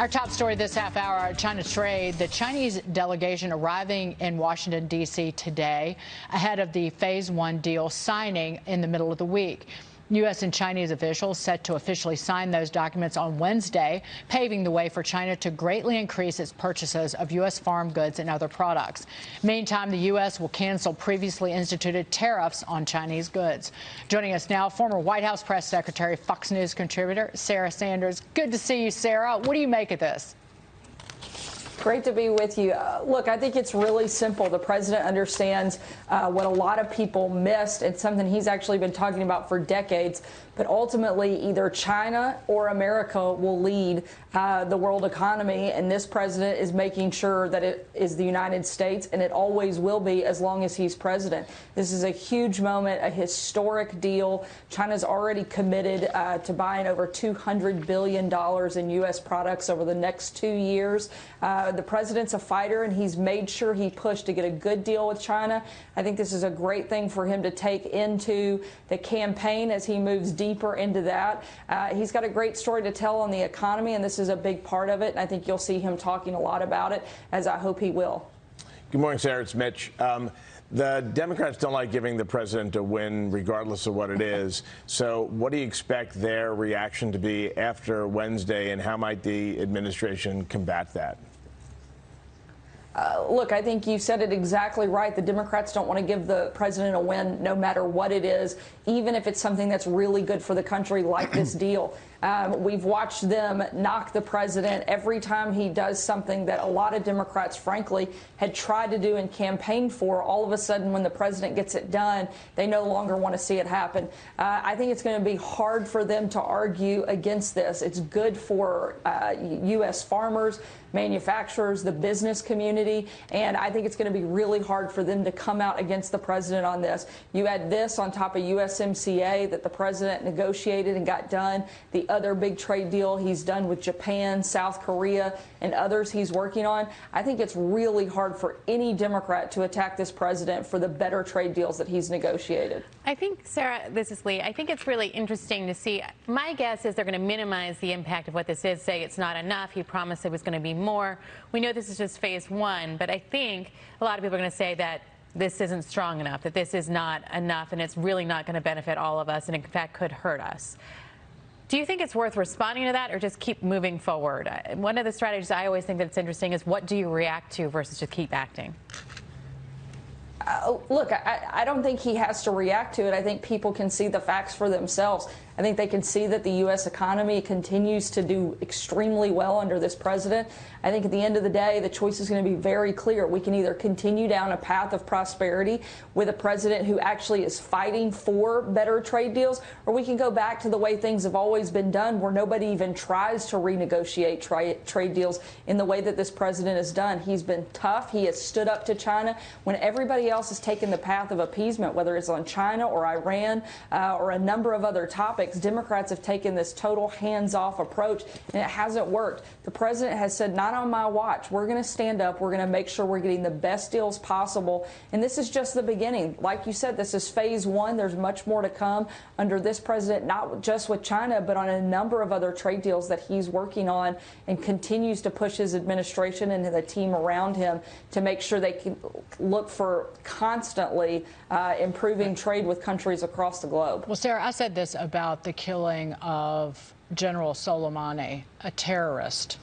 Our top story this half hour, China trade. The Chinese delegation arriving in Washington, D.C. today ahead of the Phase 1 deal signing in the middle of the week. U.S. and Chinese officials set to officially sign those documents on Wednesday, paving the way for China to greatly increase its purchases of U.S. farm goods and other products. Meantime, the U.S. will cancel previously instituted tariffs on Chinese goods. Joining us now, former White House press secretary, Fox News contributor Sarah Sanders. Good to see you, Sarah. What do you make of this? Great to be with you. Look, I think it's really simple. The president understands what a lot of people missed. It's something he's actually been talking about for decades. But ultimately, either China or America will lead the world economy. And this president is making sure that it is the United States, and it always will be as long as he's president. This is a huge moment, a historic deal. China's already committed to buying over $200 billion in U.S. products over the next 2 years. The president's a fighter, and he's made sure he pushed to get a good deal with China. I think this is a great thing for him to take into the campaign as he moves deeper into that. He's got a great story to tell on the economy, and this is a big part of it. And I think you'll see him talking a lot about it, as I hope he will. Good morning, Sarah. It's Mitch. The Democrats don't like giving the president a win, regardless of what it is. So what do you expect their reaction to be after Wednesday, and how might the administration combat that? Look, I think you said it exactly right. The Democrats don't want to give the president a win, no matter what it is, even if it's something that's really good for the country, like this deal. We've watched them knock the president every time he does something that a lot of Democrats, frankly, had tried to do and campaigned for. All of a sudden, when the president gets it done, they no longer want to see it happen. I think it's going to be hard for them to argue against this. It's good for U.S. farmers, manufacturers, the business community, and I think it's going to be really hard for them to come out against the president on this. You add this on top of USMCA that the president negotiated and got done, the other big trade deal he's done with Japan, South Korea, and others he's working on. I think it's really hard for any Democrat to attack this president for the better trade deals that he's negotiated. I think, Sarah, this is Lee. I think it's really interesting to see. My guess is they're going to minimize the impact of what this is, say it's not enough. He promised it was going to be more. We know this is just phase one, but I think a lot of people are going to say that this isn't strong enough, that this is not enough, and it's really not going to benefit all of us, and in fact could hurt us. Do you think it's worth responding to that, or just keep moving forward? One of the strategies I always think that's interesting is, what do you react to versus just keep acting? Look, I don't think he has to react to it. I think people can see the facts for themselves. I think they can see that the U.S. economy continues to do extremely well under this president. I think at the end of the day, the choice is going to be very clear. We can either continue down a path of prosperity with a president who actually is fighting for better trade deals, or we can go back to the way things have always been done, where nobody even tries to renegotiate trade deals in the way that this president has done. He's been tough. He has stood up to China when everybody else has taken the path of appeasement, whether it's on China or Iran or a number of other topics. Democrats have taken this total hands-off approach, and it hasn't worked. The president has said, not on my watch. We're going to stand up. We're going to make sure we're getting the best deals possible. And this is just the beginning. Like you said, this is phase one. There's much more to come under this president, not just with China, but on a number of other trade deals that he's working on, and continues to push his administration and the team around him to make sure they can look for constantly improving trade with countries across the globe. Well, Sarah, I said this about the killing of General Soleimani, a terrorist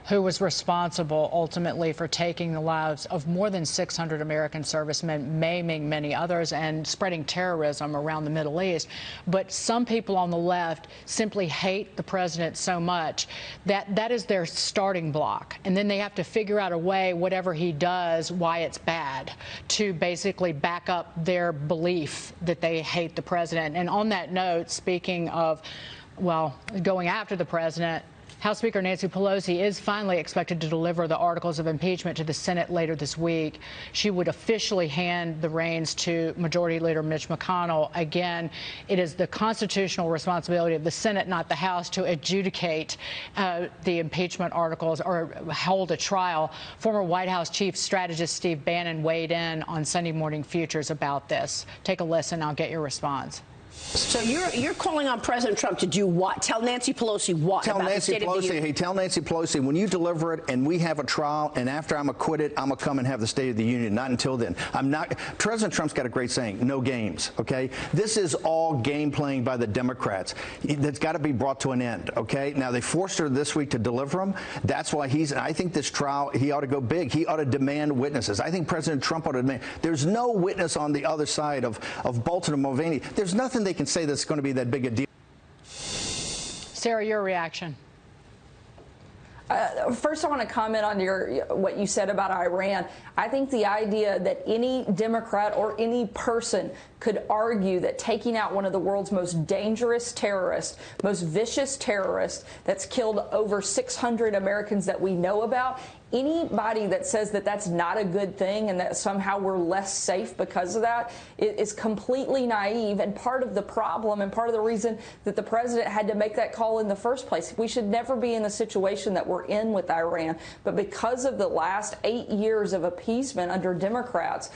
who was responsible ultimately for taking the lives of more than 600 American servicemen, maiming many others, and spreading terrorism around the Middle East. But some people on the left simply hate the president so much that that is their starting block. And then they have to figure out a way, whatever he does, why it's bad, to basically back up their belief that they hate the president. And on that note, speaking of, well, going after the president, House Speaker Nancy Pelosi is finally expected to deliver the articles of impeachment to the Senate later this week. She would officially hand the reins to Majority Leader Mitch McConnell. Again, it is the constitutional responsibility of the Senate, not the House, to adjudicate the impeachment articles or hold a trial. Former White House Chief Strategist Steve Bannon weighed in on Sunday Morning Futures about this. Take a listen. I'll get your response. So you're calling on President Trump to do what? Tell Nancy Pelosi what? Tell Nancy Pelosi, when you deliver it and we have a trial and after I'm acquitted, I'm going to come and have the State of the Union. Not until then. I'm not. President Trump's got a great saying, no games, okay? This is all game playing by the Democrats. That's got to be brought to an end, okay? Now, they forced her this week to deliver them. That's why I think this trial, he ought to go big. He ought to demand witnesses. I think President Trump ought to demand. There's no witness on the other side of Bolton and Mulvaney. There's nothing they can say that's going to be that big a deal. Sarah, your reaction. First, I want to comment on what you said about Iran. I think the idea that any Democrat or any person could argue that taking out one of the world's most dangerous terrorists, most vicious terrorists that's killed over 600 Americans that we know about, anybody that says that that's not a good thing and that somehow we're less safe because of that is completely naive and part of the problem and part of the reason that the president had to make that call in the first place. We should never be in the situation that we're in with Iran, but because of the last 8 years of appeasement under Democrats,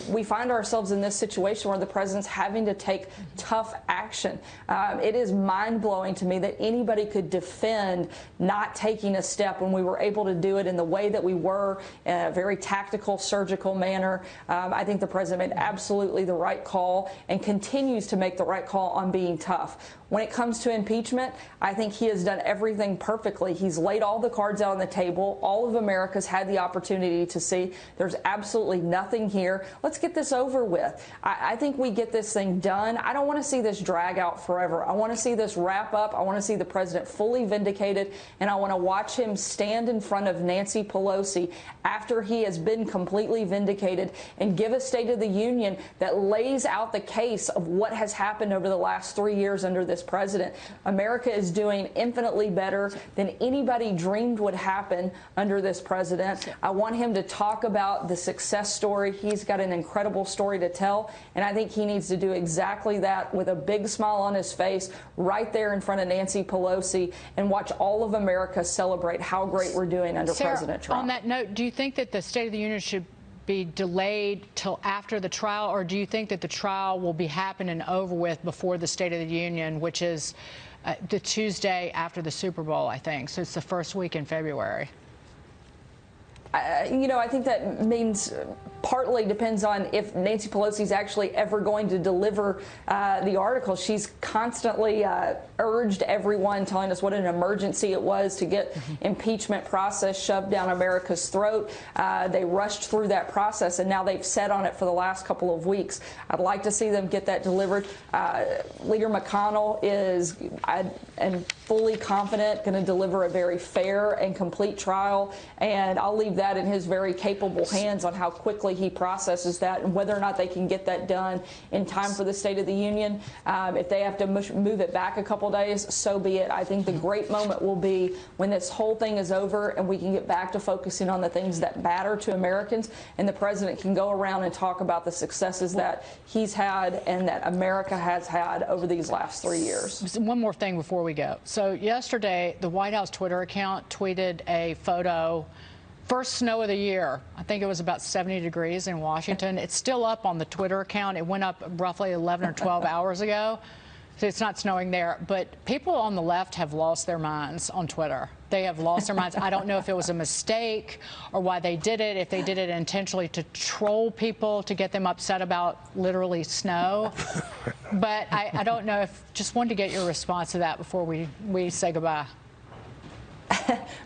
we find ourselves in this situation where the president's having to take tough action. It is mind-blowing to me that anybody could defend not taking a step when we were able to do it in the way that we were, in a very tactical, surgical manner. I think the president made absolutely the right call and continues to make the right call on being tough. When it comes to impeachment, I think he has done everything perfectly. He's laid all the cards out on the table. All of America's had the opportunity to see there's absolutely nothing here. Let's get this over with. I think we get this thing done. I don't want to see this drag out forever. I want to see this wrap up. I want to see the president fully vindicated, and I want to watch him stand in front of Nancy Pelosi after he has been completely vindicated and give a State of the Union that lays out the case of what has happened over the last 3 years under this president. America is doing infinitely better than anybody dreamed would happen under this president. I want him to talk about the success story. He's got an incredible story to tell, and I think he needs to do exactly that with a big smile on his face right there in front of Nancy Pelosi and watch all of America celebrate how great we're doing under Sarah, President Trump. On that note, do you think that the State of the Union should be delayed till after the trial, or do you think that the trial will be happening over with before the State of the Union, which is the Tuesday after the Super Bowl, I think? So it's the first week in February. I think that means partly depends on if Nancy Pelosi's actually ever going to deliver the article. She's constantly urged everyone, telling us what an emergency it was to get impeachment process shoved down America's throat. They rushed through that process, and now they've sat on it for the last couple of weeks. I'd like to see them get that delivered. Leader McConnell is, I am fully confident, going to deliver a very fair and complete trial, and I'll leave that in his very capable hands on how quickly he processes that and whether or not they can get that done in time for the State of the Union. If they have to move it back a couple days, so be it. I think the great moment will be when this whole thing is over and we can get back to focusing on the things that matter to Americans, and the president can go around and talk about the successes that he's had and that America has had over these last 3 years. One more thing before we go. So yesterday, the White House Twitter account tweeted a photo. First snow of the year. I think it was about 70 degrees in Washington. It's still up on the Twitter account. It went up roughly 11 or 12 hours ago. So it's not snowing there. But people on the left have lost their minds on Twitter. They have lost their minds. I don't know if it was a mistake or why they did it, if they did it intentionally to troll people, to get them upset about literally snow. But I don't know. Just wanted to get your response to that before we say goodbye.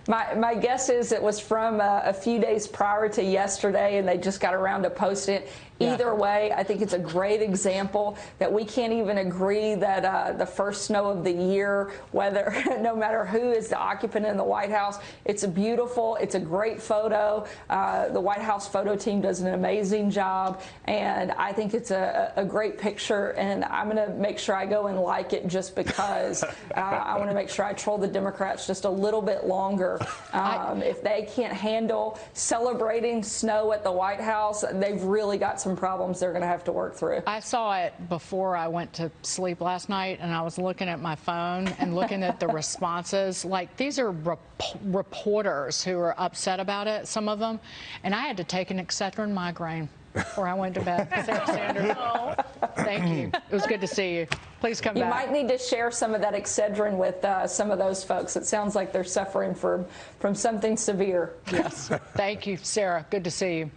My guess is it was from a few days prior to yesterday, and they just got around to posting it. Either way, I think it's a great example that we can't even agree that the first snow of the year, whether no matter who is the occupant in the White House, it's beautiful. It's a great photo. The White House photo team does an amazing job, and I think it's a great picture, and I'm going to make sure I go and like it just because I want to make sure I troll the Democrats just a little bit longer. If they can't handle celebrating snow at the White House, they've really got some problems they're going to have to work through. I saw it before I went to sleep last night, and I was looking at my phone and looking at the responses. Like, these are reporters who are upset about it, some of them, and I had to take an Excedrin migraine before I went to bed. Sarah Sanders. Thank you. It was good to see you. Please come back. You might need to share some of that Excedrin with some of those folks. It sounds like they're suffering from something severe. Yes. Thank you, Sarah. Good to see you.